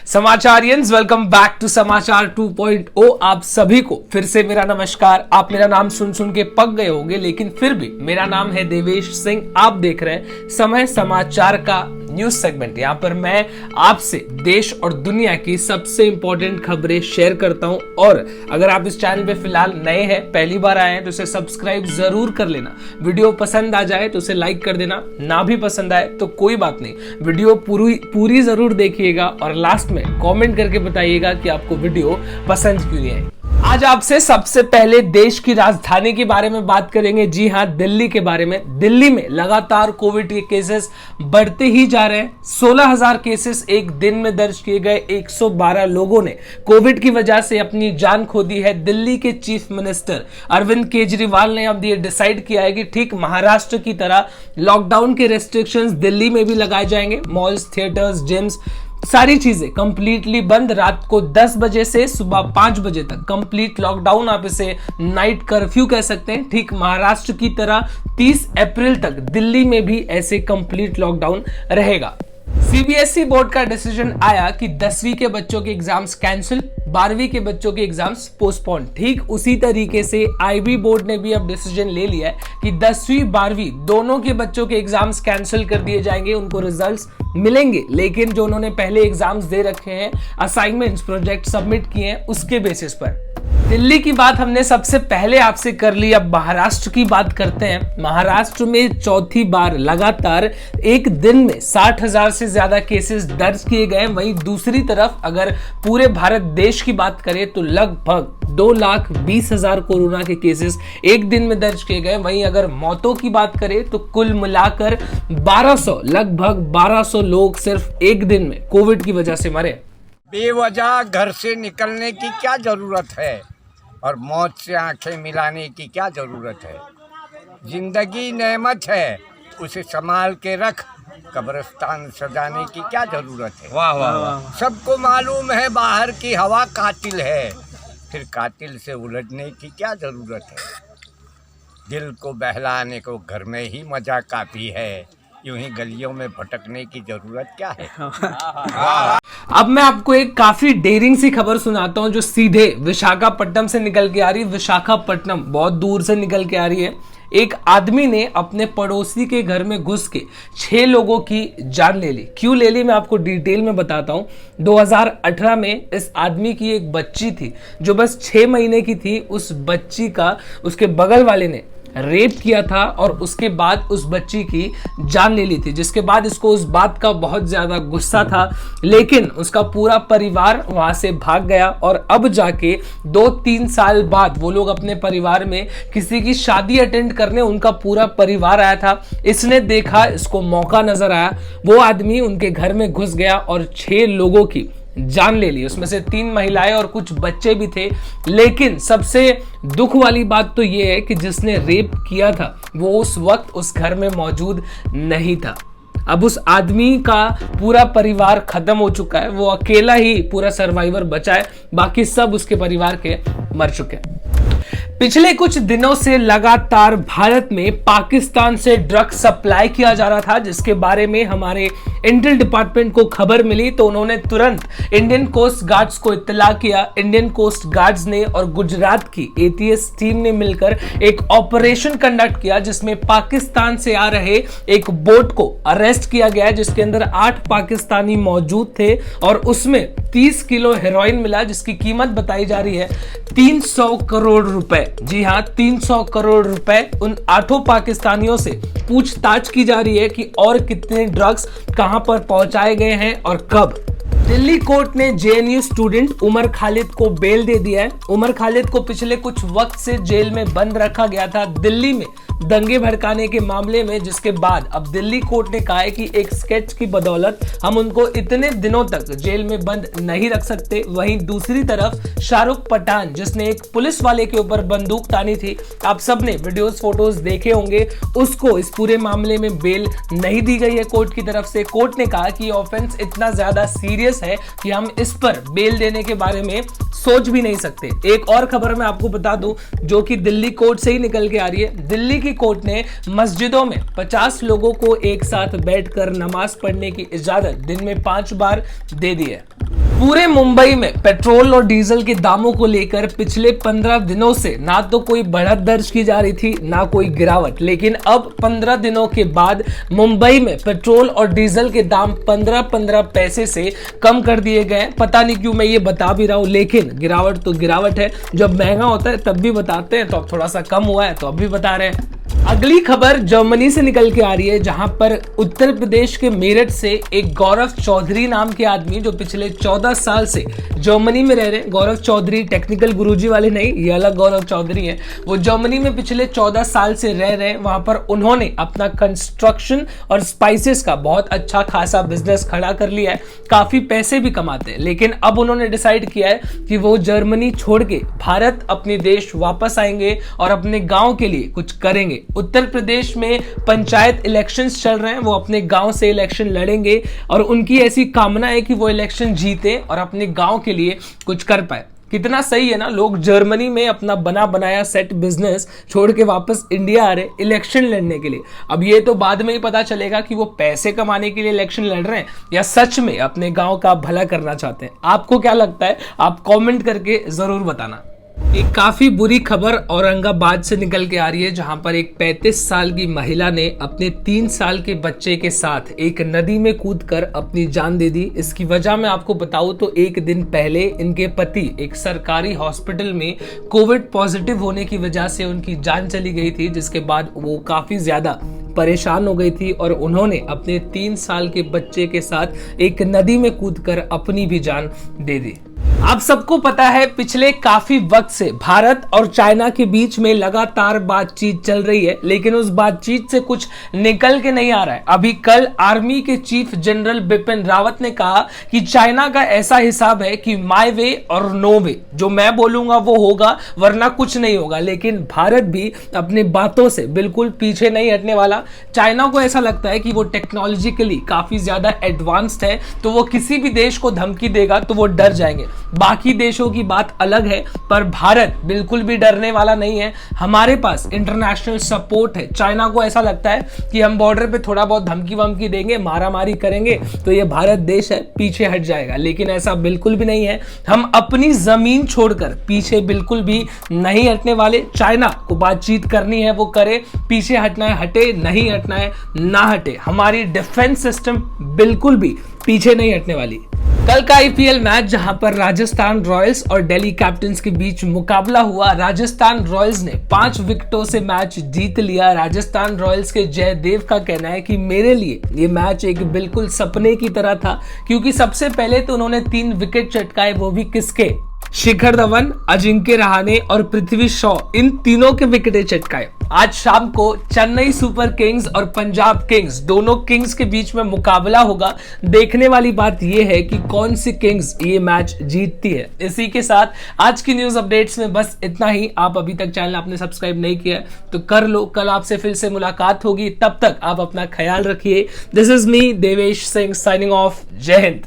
समाचारियंस, welcome back to समाचार 2.0। आप सभी को फिर से मेरा नमस्कार। आप मेरा नाम सुन सुन के पक गए होंगे, लेकिन फिर भी मेरा नाम है देवेश सिंह। आप देख रहे हैं समय समाचार का न्यूज सेगमेंट। यहाँ पर मैं आपसे देश और दुनिया की सबसे इंपॉर्टेंट खबरें शेयर करता हूँ। और अगर आप इस चैनल पे फिलहाल नए हैं, पहली बार आए हैं, तो इसे सब्सक्राइब जरूर कर लेना। वीडियो पसंद आ जाए तो उसे लाइक कर देना, ना भी पसंद आए तो कोई बात नहीं, वीडियो पूरी जरूर देखिएगा और लास्ट में कमेंट करके बताइएगा कि आपको वीडियो पसंद क्यों नहीं आई। आज आपसे सबसे पहले देश की राजधानी के बारे में बात करेंगे। जी हां, दिल्ली के बारे में। दिल्ली में लगातार कोविड के केसेस बढ़ते ही जा रहे हैं। 16,000 केसेस एक दिन में दर्ज किए गए। 112 लोगों ने कोविड की वजह से अपनी जान खो दी है। दिल्ली के चीफ मिनिस्टर अरविंद केजरीवाल ने अब ये डिसाइड किया है कि ठीक महाराष्ट्र की तरह लॉकडाउन के रेस्ट्रिक्शंस दिल्ली में भी लगाए जाएंगे। मॉल्स, थिएटर्स, जिम्स, सारी चीजें कंप्लीटली बंद। रात को 10 बजे से सुबह 5 बजे तक कंप्लीट लॉकडाउन। आप इसे नाइट कर्फ्यू कह सकते हैं। ठीक महाराष्ट्र की तरह 30 अप्रैल तक दिल्ली में भी ऐसे कंप्लीट लॉकडाउन रहेगा। सीबीएसई बोर्ड का डिसीजन आया कि 10वीं के बच्चों के एग्जाम्स कैंसिल, 12वीं के बच्चों के एग्जाम्स पोस्टपोन। ठीक उसी तरीके से आईबी बोर्ड ने भी अब डिसीजन ले लिया है कि 10वीं 12वीं दोनों के बच्चों के एग्जाम्स कैंसिल कर दिए जाएंगे। उनको रिजल्ट्स मिलेंगे, लेकिन जो उन्होंने पहले एग्जाम्स दे रखे हैं, असाइनमेंट्स, प्रोजेक्ट सबमिट किए हैं, उसके बेसिस पर। दिल्ली की बात हमने सबसे पहले आपसे कर ली। अब महाराष्ट्र की बात करते हैं। महाराष्ट्र में चौथी बार लगातार एक दिन में 60,000 से ज्यादा केसेस दर्ज किए गए। वहीं दूसरी तरफ अगर पूरे भारत देश की बात करें तो लगभग 2,20,000 कोरोना के केसेस एक दिन में दर्ज किए गए। वहीं अगर मौतों की बात करें तो कुल मिलाकर 1200, लगभग 1200 लोग सिर्फ एक दिन में कोविड की वजह से मरे। बेवजह घर से निकलने की क्या जरूरत है और मौत से आंखें मिलाने की क्या जरूरत है। जिंदगी नेमत है, उसे संभाल के रख। कब्रिस्तान सजाने की क्या जरूरत है। वाह वाह वाह। सबको मालूम है बाहर की हवा कातिल है, फिर कातिल से उलझने की क्या जरूरत है। दिल को बहलाने को घर में ही मजा काफी है, यूं ही गलियों में भटकने की जरूरत क्या है। अब मैं आपको एक काफी डेयरिंग सी खबर सुनाता हूं जो सीधे विशाखापट्टनम से निकल के आ रही है। विशाखापट्टनम बहुत दूर से निकल के आ रही है। एक आदमी ने अपने पड़ोसी के घर में घुस के 6 लोगों की जान ले ली। क्यों ले ली मैं आपको डिटेल में बताता हूं। 2018 में इस आदमी की एक बच्ची थी जो बस 6 महीने की थी। उस बच्ची का उसके बगल वाले ने रेप किया था और उसके बाद उस बच्ची की जान ले ली थी, जिसके बाद इसको उस बात का बहुत ज्यादा गुस्सा था। लेकिन उसका पूरा परिवार वहां से भाग गया और अब जाके 2-3 साल बाद वो लोग अपने परिवार में किसी की शादी अटेंड करने उनका पूरा परिवार आया था। इसने देखा, इसको मौका नजर आया, वो आदमी उनके घर में घुस गया और 6 लोगों की जान ले ली। उसमें से 3 महिलाएं और कुछ बच्चे भी थे। लेकिन सबसे दुख वाली बात तो यह है कि जिसने रेप किया था वो उस वक्त उस घर में मौजूद नहीं था। अब उस आदमी का पूरा परिवार खत्म हो चुका है। वो अकेला ही पूरा सर्वाइवर बचा है, बाकी सब उसके परिवार के मर चुके हैं। पिछले कुछ दिनों से लगातार भारत में पाकिस्तान से ड्रग्स सप्लाई किया जा रहा था, जिसके बारे में हमारे इंटेल डिपार्टमेंट को खबर मिली तो उन्होंने तुरंत इंडियन कोस्ट गार्ड्स को इत्तला किया। इंडियन कोस्ट गार्ड्स ने और गुजरात की एटीएस टीम ने मिलकर एक ऑपरेशन कंडक्ट किया, जिसमें पाकिस्तान से आ रहे एक बोट को अरेस्ट किया गया, जिसके अंदर 8 पाकिस्तानी मौजूद थे और उसमें 30 किलो हेरोइन मिला, जिसकी कीमत बताई जा रही है 300 करोड़ रुपए। जी हां, 300 करोड़ रुपए। उन 8 पाकिस्तानियों से पूछताछ की जा रही है कि और कितने ड्रग्स कहां पर पहुंचाए गए हैं और कब। दिल्ली कोर्ट ने जेएनयू स्टूडेंट उमर खालिद को बेल दे दिया है। उमर खालिद को पिछले कुछ वक्त से जेल में बंद रखा गया था दिल्ली में दंगे भड़काने के मामले में, जिसके बाद अब दिल्ली कोर्ट ने कहा है कि एक स्केच की बदौलत हम उनको इतने दिनों तक जेल में बंद नहीं रख सकते। वहीं दूसरी तरफ शाहरुख पठान, जिसने एक पुलिस वाले के ऊपर बंदूक तानी थी, आप सबने वीडियोस फोटोज देखे होंगे, उसको इस पूरे मामले में बेल नहीं दी गई है कोर्ट की तरफ से। कोर्ट ने कहा कि ऑफेंस इतना ज्यादा सीरियस है कि हम इस पर बेल देने के बारे में सोच भी नहीं सकते। एक और खबर मैं आपको बता दूं जो कि दिल्ली कोर्ट से ही निकल के आ रही है। दिल्ली की कोर्ट ने मस्जिदों में 50 लोगों को एक साथ बैठकर नमाज पढ़ने की इजाजत दिन में 5 बार दे दी है। पूरे मुंबई में पेट्रोल और डीजल के दामों को लेकर पिछले 15 दिनों से ना तो कोई बढ़त दर्ज की जा रही थी ना कोई गिरावट, लेकिन अब 15 दिनों के बाद मुंबई में पेट्रोल और डीजल के दाम 15-15 पैसे से कम कर दिए गए। पता नहीं क्यों मैं ये बता भी रहा हूं, लेकिन गिरावट तो गिरावट है। जब महंगा होता है तब भी बताते हैं, तो अब थोड़ा सा कम हुआ है तो अब भी बता रहे हैं। अगली खबर जर्मनी से निकल के आ रही है, जहां पर उत्तर प्रदेश के मेरठ से एक गौरव चौधरी नाम के आदमी जो पिछले 14 साल से जर्मनी में रह रहे हैं। गौरव चौधरी टेक्निकल गुरुजी वाले नहीं, ये अलग गौरव चौधरी हैं। वो जर्मनी में पिछले 14 साल से रह रहे हैं। वहां पर उन्होंने अपना कंस्ट्रक्शन और स्पाइसेस का बहुत अच्छा खासा बिजनेस खड़ा कर लिया है, काफी पैसे भी कमाते हैं। लेकिन अब उन्होंने डिसाइड किया है कि वो जर्मनी छोड़ के भारत अपने देश वापस आएंगे और अपने गांव के लिए कुछ करेंगे। उत्तर प्रदेश में पंचायत इलेक्शंस चल रहे हैं, वो अपने गांव से इलेक्शन लड़ेंगे और उनकी ऐसी कामना है कि वो इलेक्शन जीते और अपने गांव के लिए कुछ कर पाए। कितना सही है ना, लोग जर्मनी में अपना बना बनाया सेट बिजनेस छोड़ के वापस इंडिया आ रहे इलेक्शन लड़ने के लिए। अब ये तो बाद में ही पता चलेगा कि वो पैसे कमाने के लिए इलेक्शन लड़ रहे हैं या सच में अपने गांव का भला करना चाहते हैं। आपको क्या लगता है, आप कमेंट करके जरूर बताना। एक काफी बुरी खबर औरंगाबाद से निकल के आ रही है, जहां पर एक 35 साल की महिला ने अपने 3 साल के बच्चे के साथ एक नदी में कूदकर अपनी जान दे दी। इसकी वजह मैं आपको बताऊं तो एक दिन पहले इनके पति एक सरकारी हॉस्पिटल में कोविड पॉजिटिव होने की वजह से उनकी जान चली गई थी, जिसके बाद वो काफी ज्यादा परेशान हो गई थी और उन्होंने अपने 3 साल के बच्चे के साथ एक नदी में कूदकर अपनी भी जान दे दी। आप सबको पता है पिछले काफी वक्त से भारत और चाइना के बीच में लगातार बातचीत चल रही है, लेकिन उस बातचीत से कुछ निकल के नहीं आ रहा है। अभी कल आर्मी के चीफ जनरल बिपिन रावत ने कहा कि चाइना का ऐसा हिसाब है कि माय वे और नो वे, जो मैं बोलूंगा वो होगा वरना कुछ नहीं होगा। लेकिन भारत भी अपनी बातों से बिल्कुल पीछे नहीं हटने वाला। चाइना को ऐसा लगता है कि वो टेक्नोलॉजिकली काफी ज्यादा एडवांस्ड है, तो वो किसी भी देश को धमकी देगा तो वो डर जाएंगे। बाकी देशों की बात अलग है, पर भारत बिल्कुल भी डरने वाला नहीं है। हमारे पास इंटरनेशनल सपोर्ट है। चाइना को ऐसा लगता है कि हम बॉर्डर पे थोड़ा बहुत धमकी वमकी देंगे, मारामारी करेंगे तो ये भारत देश है पीछे हट जाएगा, लेकिन ऐसा बिल्कुल भी नहीं है। हम अपनी जमीन छोड़कर पीछे बिल्कुल भी नहीं हटने वाले। चाइना को बातचीत करनी है वो करे, पीछे हटना है हटे, नहीं हटना है ना हटे। हमारी डिफेंस सिस्टम बिल्कुल भी पीछे नहीं हटने वाली। कल का आईपीएल मैच जहां पर राजस्थान रॉयल्स और दिल्ली कैपिटल्स के बीच मुकाबला हुआ, राजस्थान रॉयल्स ने 5 विकेटों से मैच जीत लिया। राजस्थान रॉयल्स के जयदेव का कहना है कि मेरे लिए ये मैच एक बिल्कुल सपने की तरह था, क्योंकि सबसे पहले तो उन्होंने 3 विकेट चटकाए, वो भी किसके? शिखर धवन, अजिंक्य रहाणे और पृथ्वी शॉ, इन तीनों के विकेटें चटकाए। आज शाम को चेन्नई सुपर किंग्स और पंजाब किंग्स, दोनों किंग्स के बीच में मुकाबला होगा। देखने वाली बात यह है कि कौन सी किंग्स ये मैच जीतती है। इसी के साथ आज की न्यूज अपडेट्स में बस इतना ही। आप अभी तक चैनल आपने सब्सक्राइब नहीं किया तो कर लो, कल आपसे फिर से मुलाकात होगी। तब तक आप अपना ख्याल रखिए। This is me Devesh Singh signing off. जय हिंद।